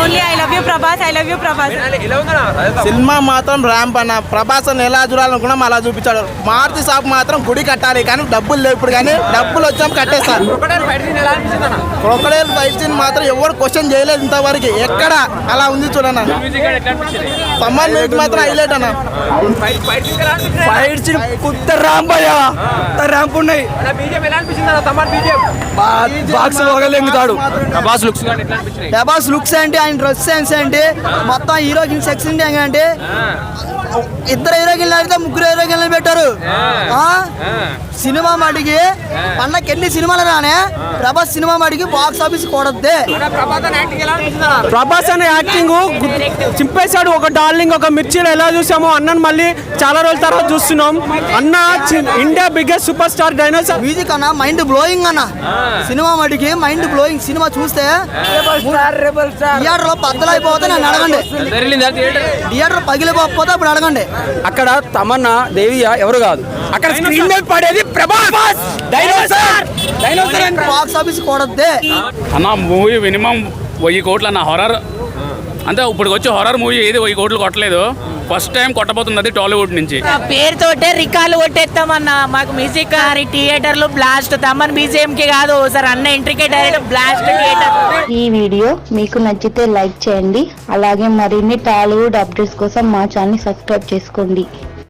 Only I love you Prabhas, I love you Prabhas. Cinema మాత్రం ramp అన్న. ప్రభాస్ అని ఎలా చూడాలనుకున్నాం అలా చూపించాడు. మారుతి షాప్ మాత్రం గుడి కట్టాలి కానీ డబ్బులు లేవు ఇప్పుడు, కానీ డబ్బులు వచ్చాం కట్టేస్తారు. క్రొకడైల్ ఫైట్ సీన్ మాత్రం ఎవరు క్వశ్చన్ చేయలేదు ఇంతవరకు, ఎక్కడ అలా ఉంది చూడన్న. సమ్మర్ మ్యూజిక్ మాత్రం హైలైట్ అన్న. ఫైట్ సీన్ కొత్త ర్యాంప్ అయ్యా, ర్యాంప్ ఉన్నాయి. బాక్స్ పోగలేంగుతాడు. ప్రభాస్ లుక్స్ ఏంటి, ఆయన డ్రెస్ సెన్స్ ఏంటి, మొత్తం హీరోకి సెక్స్ అంటే ఇద్దరు హీరోగిన్లు అడిగితే ముగ్గురు హీరోగిన్లు పెట్టారు. సినిమా మడికి అన్నకి ఎన్ని సినిమాలు రానే ప్రభాస్ సినిమా మడికి బాక్స్ ఆఫీస్ కొడద్దే. ప్రభాస్ అనే యాక్టింగ్ చింపేశాడు. ఒక డార్లింగ్, ఒక మిర్చిలో ఎలా చూసామో అన్నను మళ్ళీ చాలా రోజుల తర్వాత చూస్తున్నాం. అన్న India biggest super star dinosaur. Music అన్న మైండ్ బ్లోయింగ్ అన్న. సినిమా మడికి మైండ్ బ్లోయింగ్. సినిమా చూస్తే థియేటర్ లో బద్దలైపోతే నన్ను అడగండి, థియేటర్ పగిలిపోతే అప్పుడు అడగండి. అక్కడ తమన్నా దేవియా ఎవరు కాదు, అక్కడ స్క్రీన్ మీద పడేది ప్రభాస్ డైనోసార్. బాక్స్ ఆఫీస్ కొడద్దే అన్న. మూవీ మినిమం 1000 కోట్లు అన్న. హారర్ అంటే ఇప్పుడు వచ్చి హారర్ మూవీ ఏది 1000 కోట్లు కొట్టలేదు. ఫస్ట్ టైం కొట్టబోతుంది అది టాలీవుడ్ నుంచి. పేరుతోటే రికార్డు కొట్టేస్తామన్నా. మాకు మ్యూజిక్ థియేటర్లు బ్లాస్ట్. తమన్ బీజిఎం కి కాదు సార్, అన్న ఎంట్రీకే డైరెక్ట్ బ్లాస్ట్ థియేటర్. ఈ వీడియో మీకు నచ్చితే లైక్ చేయండి. అలాగే మరిన్ని టాలీవుడ్ అప్డేట్స్ కోసం మా ఛానల్ సబ్స్క్రైబ్ చేసుకోండి.